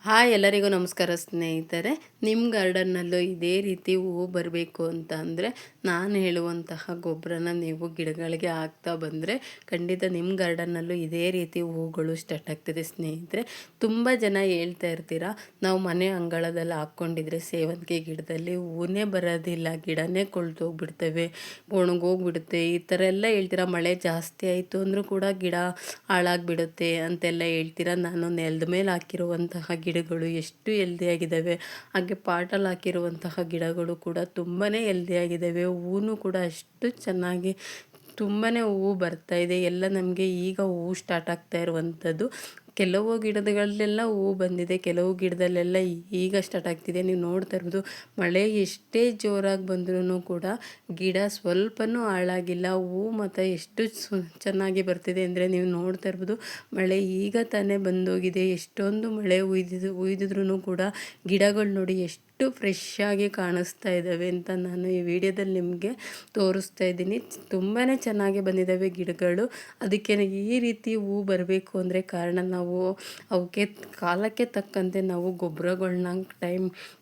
Hi ಎಲ್ಲರಿಗೂ ನಮಸ್ಕಾರ ಸ್ನೇಹಿತರೆ. ನಿಮ್ಮ ಗಾರ್ಡನ್ನಲ್ಲೂ ಇದೇ ರೀತಿ ಹೂವು ಬರಬೇಕು ಅಂತ ಅಂದರೆ ನಾನು ಹೇಳುವಂತಹ ಗೊಬ್ಬರನ ನೀವು ಗಿಡಗಳಿಗೆ ಹಾಕ್ತಾ ಬಂದರೆ ಖಂಡಿತ ನಿಮ್ಮ ಗಾರ್ಡನ್ನಲ್ಲೂ ಇದೇ ರೀತಿ ಹೂಗಳು ಸ್ಟಾರ್ಟ್ ಆಗ್ತದೆ ಸ್ನೇಹಿತರೆ. ತುಂಬ ಜನ ಹೇಳ್ತಾ ಇರ್ತೀರಾ, ನಾವು ಮನೆ ಅಂಗಳದಲ್ಲಿ ಹಾಕ್ಕೊಂಡಿದ್ರೆ ಸೇವಂತಿಗೆ ಗಿಡದಲ್ಲಿ ಹೂವೇ ಬರೋದಿಲ್ಲ, ಗಿಡನೇ ಕೊಳ್ತೋಗ್ಬಿಡ್ತವೆ, ಒಣಗೋಗ್ಬಿಡುತ್ತೆ, ಈ ಥರ ಎಲ್ಲ ಹೇಳ್ತೀರಾ. ಮಳೆ ಜಾಸ್ತಿ ಆಯಿತು ಅಂದರೂ ಕೂಡ ಗಿಡ ಹಾಳಾಗಿಬಿಡುತ್ತೆ ಅಂತೆಲ್ಲ ಹೇಳ್ತೀರಾ. ನಾನು ನೆಲದ ಮೇಲೆ ಹಾಕಿರುವಂತಹ ಗಿಡಗಳು ಎಷ್ಟು ಹೆಲ್ದಿಯಾಗಿದ್ದಾವೆ, ಹಾಗೆ ಪಾಟಲ್ಲಿ ಹಾಕಿರುವಂತಹ ಗಿಡಗಳು ಕೂಡ ತುಂಬಾ ಹೆಲ್ದಿಯಾಗಿದ್ದಾವೆ. ಹೂವು ಕೂಡ ಅಷ್ಟು ಚೆನ್ನಾಗಿ ತುಂಬಾ ಹೂವು ಬರ್ತಾಯಿದೆ. ಎಲ್ಲ ನಮಗೆ ಈಗ ಹೂವು ಸ್ಟಾರ್ಟ್ ಆಗ್ತಾ ಇರುವಂಥದ್ದು. ಕೆಲವು ಗಿಡಗಳಲ್ಲೆಲ್ಲ ಹೂವು ಬಂದಿದೆ, ಕೆಲವು ಗಿಡದಲ್ಲೆಲ್ಲ ಈಗ ಸ್ಟಾರ್ಟ್ ಆಗ್ತಿದೆ. ನೀವು ನೋಡ್ತಾ ಇರ್ಬೋದು, ಮಳೆ ಎಷ್ಟೇ ಜೋರಾಗಿ ಬಂದ್ರೂ ಕೂಡ ಗಿಡ ಸ್ವಲ್ಪನೂ ಹಾಳಾಗಿಲ್ಲ. ಹೂವು ಮತ್ತು ಎಷ್ಟು ಚೆನ್ನಾಗಿ ಬರ್ತಿದೆ ಅಂದರೆ ನೀವು ನೋಡ್ತಾ ಇರ್ಬೋದು. ಮಳೆ ಈಗ ತಾನೇ ಬಂದೋಗಿದೆ, ಎಷ್ಟೊಂದು ಮಳೆ ಉಯ್ದಿದ್ರೂ ಕೂಡ ಗಿಡಗಳು ನೋಡಿ ಎಷ್ಟು ಫ್ರೆಶ್ ಆಗಿ ಕಾಣಿಸ್ತಾ ಇದ್ದಾವೆ ಅಂತ ನಾನು ಈ ವಿಡಿಯೋದಲ್ಲಿ ನಿಮಗೆ ತೋರಿಸ್ತಾ ಇದ್ದೀನಿ. ತುಂಬಾ ಚೆನ್ನಾಗಿ ಬಂದಿದ್ದಾವೆ ಗಿಡಗಳು. ಅದಕ್ಕೆ ಈ ರೀತಿ ಹೂ ಬರಬೇಕು ಅಂದರೆ ಕಾರಣ ನಾವು ಅವಕ್ಕೆ ಕಾಲಕ್ಕೆ ತಕ್ಕಂತೆ ನಾವು ಗೊಬ್ಬರಗಳನ್ನ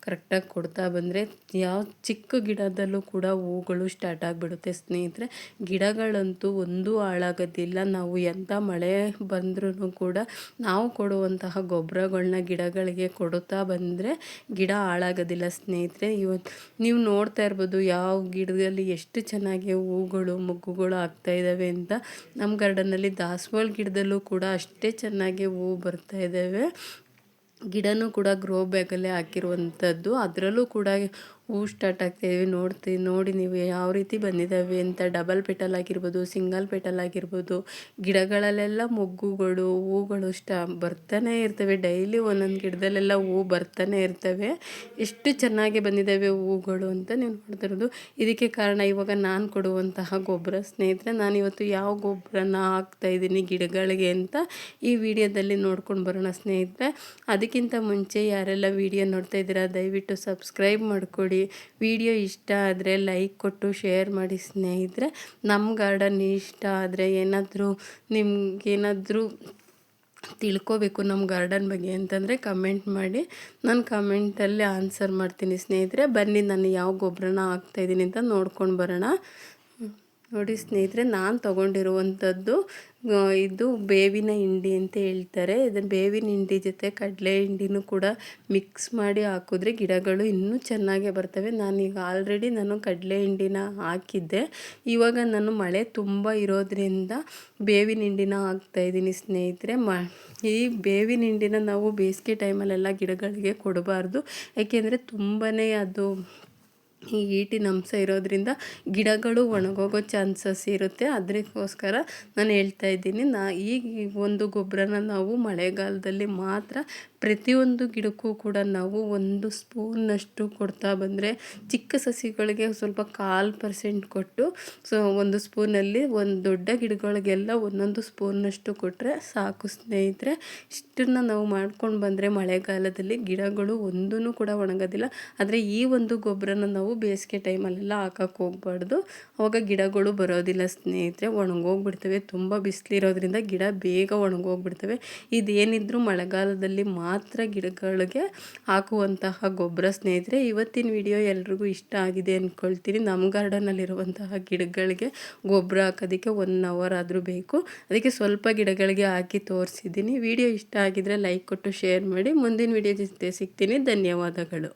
ಕರೆಕ್ಟಾಗಿ ಕೊಡ್ತಾ ಬಂದರೆ ಯಾವ ಚಿಕ್ಕ ಗಿಡದಲ್ಲೂ ಕೂಡ ಹೂಗಳು ಸ್ಟಾರ್ಟ್ ಆಗಿಬಿಡುತ್ತೆ ಸ್ನೇಹಿತರೆ. ಗಿಡಗಳಂತೂ ಒಂದೂ ಹಾಳಾಗೋದಿಲ್ಲ. ನಾವು ಎಂಥ ಮಳೆ ಬಂದ್ರೂ ಕೂಡ ನಾವು ಕೊಡುವಂತಹ ಗೊಬ್ಬರಗಳನ್ನ ಗಿಡಗಳಿಗೆ ಕೊಡುತ್ತಾ ಬಂದರೆ ಗಿಡ ಹಾಳಾಗೋದಿಲ್ಲ ಸ್ನೇಹಿತರೆ. ಇವತ್ತು ನೀವು ನೋಡ್ತಾ ಇರ್ಬೋದು ಯಾವ ಗಿಡದಲ್ಲಿ ಎಷ್ಟು ಚೆನ್ನಾಗಿ ಹೂಗಳು ಮೊಗ್ಗುಗಳು ಆಗ್ತಾ ಇದ್ದಾವೆ ಅಂತ. ನಮ್ಮ ಗಾರ್ಡನ್ನಲ್ಲಿ ದಾಸವಾಳ ಗಿಡದಲ್ಲೂ ಕೂಡ ಅಷ್ಟೇ ಚೆನ್ನಾಗಿ ಹೂವು ಬರ್ತಾ ಇದ್ದಾವೆ. ಗಿಡನೂ ಕೂಡ ಗ್ರೋ ಬ್ಯಾಗಲ್ಲೇ ಹಾಕಿರುವಂಥದ್ದು, ಅದರಲ್ಲೂ ಕೂಡ ಹೂ ಸ್ಟಾರ್ಟ್ ಆಗ್ತಾಯಿವೆ. ನೋಡಿ ನೀವು ಯಾವ ರೀತಿ ಬಂದಿದ್ದಾವೆ ಅಂತ. ಡಬಲ್ ಪೆಟಲ್ ಆಗಿರ್ಬೋದು, ಸಿಂಗಲ್ ಪೆಟಲ್ ಆಗಿರ್ಬೋದು, ಗಿಡಗಳಲ್ಲೆಲ್ಲ ಮೊಗ್ಗುಗಳು ಹೂಗಳು ಬರ್ತಾನೆ ಇರ್ತವೆ. ಡೈಲಿ ಒಂದೊಂದು ಗಿಡದಲ್ಲೆಲ್ಲ ಹೂ ಬರ್ತಾನೆ ಇರ್ತವೆ. ಎಷ್ಟು ಚೆನ್ನಾಗಿ ಬಂದಿದ್ದಾವೆ ಹೂಗಳು ಅಂತ ನೀವು ನೋಡ್ತಿರೋದು. ಇದಕ್ಕೆ ಕಾರಣ ಇವಾಗ ನಾನು ಕೊಡುವಂತಹ ಗೊಬ್ಬರ ಸ್ನೇಹಿತರೆ. ನಾನಿವತ್ತು ಯಾವ ಗೊಬ್ಬರನ ಹಾಕ್ತಾಯಿದ್ದೀನಿ ಗಿಡಗಳಿಗೆ ಅಂತ ಈ ವಿಡಿಯೋದಲ್ಲಿ ನೋಡ್ಕೊಂಡು ಬರೋಣ ಸ್ನೇಹಿತರೆ. ಅದಕ್ಕಿಂತ ಮುಂಚೆ ಯಾರೆಲ್ಲ ವಿಡಿಯೋ ನೋಡ್ತಾ ಇದ್ದೀರಾ ದಯವಿಟ್ಟು ಸಬ್ಸ್ಕ್ರೈಬ್ ಮಾಡಿಕೊಡಿ. ವಿಡಿಯೋ ಇಷ್ಟ ಆದರೆ ಲೈಕ್ ಕೊಟ್ಟು ಶೇರ್ ಮಾಡಿ ಸ್ನೇಹಿತರೆ. ನಮ್ಮ ಗಾರ್ಡನ್ ಇಷ್ಟ ಆದರೆ ನಿಮ್ಗೇನಾದರೂ ತಿಳ್ಕೋಬೇಕು ನಮ್ಮ ಗಾರ್ಡನ್ ಬಗ್ಗೆ ಅಂತಂದರೆ ಕಮೆಂಟ್ ಮಾಡಿ, ನಾನು ಕಮೆಂಟಲ್ಲಿ ಆನ್ಸರ್ ಮಾಡ್ತೀನಿ ಸ್ನೇಹಿತರೆ. ಬನ್ನಿ ನಾನು ಯಾವ ಗೊಬ್ಬರನ ಹಾಕ್ತಾಯಿದ್ದೀನಿ ಅಂತ ನೋಡ್ಕೊಂಡು ಬರೋಣ. ನೋಡಿ ಸ್ನೇಹಿತರೆ, ನಾನು ತೊಗೊಂಡಿರುವಂಥದ್ದು ಇದು ಬೇವಿನ ಹಿಂಡಿ ಅಂತ ಹೇಳ್ತಾರೆ. ಇದನ್ನು ಬೇವಿನ ಹಿಂಡಿ ಜೊತೆ ಕಡಲೆ ಹಿಂಡಿನೂ ಕೂಡ ಮಿಕ್ಸ್ ಮಾಡಿ ಹಾಕಿದ್ರೆ ಗಿಡಗಳು ಇನ್ನೂ ಚೆನ್ನಾಗೇ ಬರ್ತವೆ. ಆಲ್ರೆಡಿ ನಾನು ಕಡಲೆ ಹಿಂಡಿನ ಹಾಕಿದ್ದೆ. ಇವಾಗ ನಾನು ಮಳೆ ತುಂಬ ಇರೋದ್ರಿಂದ ಬೇವಿನ ಹಿಂಡಿನ ಹಾಕ್ತಾಯಿದ್ದೀನಿ ಸ್ನೇಹಿತರೆ. ಈ ಬೇವಿನ ಹಿಂಡಿನ ನಾವು ಬೇಸಿಗೆ ಟೈಮಲ್ಲೆಲ್ಲ ಗಿಡಗಳಿಗೆ ಕೊಡಬಾರ್ದು, ಏಕೆಂದರೆ ತುಂಬಾ ಅದು ಈ ಈಟಿನ ಅಂಶ ಇರೋದ್ರಿಂದ ಗಿಡಗಳು ಒಣಗೋಗೋ ಚಾನ್ಸಸ್ ಇರುತ್ತೆ. ಅದಕ್ಕೋಸ್ಕರ ನಾನು ಹೇಳ್ತಾ ಇದ್ದೀನಿ. ಈ ಒಂದು ಗೊಬ್ಬರನ ನಾವು ಮಳೆಗಾಲದಲ್ಲಿ ಮಾತ್ರ ಪ್ರತಿಯೊಂದು ಗಿಡಕ್ಕೂ ಕೂಡ ನಾವು 1 ಸ್ಪೂನ್ನಷ್ಟು ಕೊಡ್ತಾ ಬಂದರೆ, ಚಿಕ್ಕ ಸಸಿಗಳಿಗೆ ಸ್ವಲ್ಪ 1/4% ಕೊಟ್ಟು, 1 ಸ್ಪೂನಲ್ಲಿ ದೊಡ್ಡ ಗಿಡಗಳಿಗೆಲ್ಲ 1 ಸ್ಪೂನ್ನಷ್ಟು ಕೊಟ್ಟರೆ ಸಾಕು ಸ್ನೇಹಿತರೆ. ಇಷ್ಟನ್ನು ನಾವು ಮಾಡ್ಕೊಂಡು ಬಂದರೆ ಮಳೆಗಾಲದಲ್ಲಿ ಗಿಡಗಳು ಒಂದೂ ಕೂಡ ಒಣಗೋದಿಲ್ಲ. ಆದರೆ ಈ ಒಂದು ಗೊಬ್ಬರನ ನಾವು ಬೇಸಿಗೆ ಟೈಮಲ್ಲೆಲ್ಲ ಹಾಕಕ್ಕೆ ಹೋಗ್ಬಾರ್ದು, ಅವಾಗ ಗಿಡಗಳು ಬರೋದಿಲ್ಲ ಸ್ನೇಹಿತರೆ, ಒಣಗೋಗ್ಬಿಡ್ತವೆ. ತುಂಬ ಬಿಸಿಲಿರೋದ್ರಿಂದ ಗಿಡ ಬೇಗ ಒಣಗೋಗ್ಬಿಡ್ತವೆ. ಇದೇನಿದ್ರೂ ಮಳೆಗಾಲದಲ್ಲಿ ಮಾತ್ರ ಗಿಡಗಳಿಗೆ ಹಾಕುವಂತಹ ಗೊಬ್ಬರ ಸ್ನೇಹಿತರೆ. ಇವತ್ತಿನ ವಿಡಿಯೋ ಎಲ್ರಿಗೂ ಇಷ್ಟ ಆಗಿದೆ ಅಂದ್ಕೊಳ್ತೀನಿ. ನಮ್ಮ ಗಾರ್ಡನಲ್ಲಿರುವಂತಹ ಗಿಡಗಳಿಗೆ ಗೊಬ್ಬರ ಹಾಕೋದಕ್ಕೆ 1 ಅವರ್ ಆದರೂ ಬೇಕು. ಅದಕ್ಕೆ ಸ್ವಲ್ಪ ಗಿಡಗಳಿಗೆ ಹಾಕಿ ತೋರಿಸಿದ್ದೀನಿ. ವಿಡಿಯೋ ಇಷ್ಟ ಆಗಿದರೆ ಲೈಕ್ ಕೊಟ್ಟು ಶೇರ್ ಮಾಡಿ. ಮುಂದಿನ ವಿಡಿಯೋ ಜೊತೆ ಸಿಗ್ತೀನಿ. ಧನ್ಯವಾದಗಳು.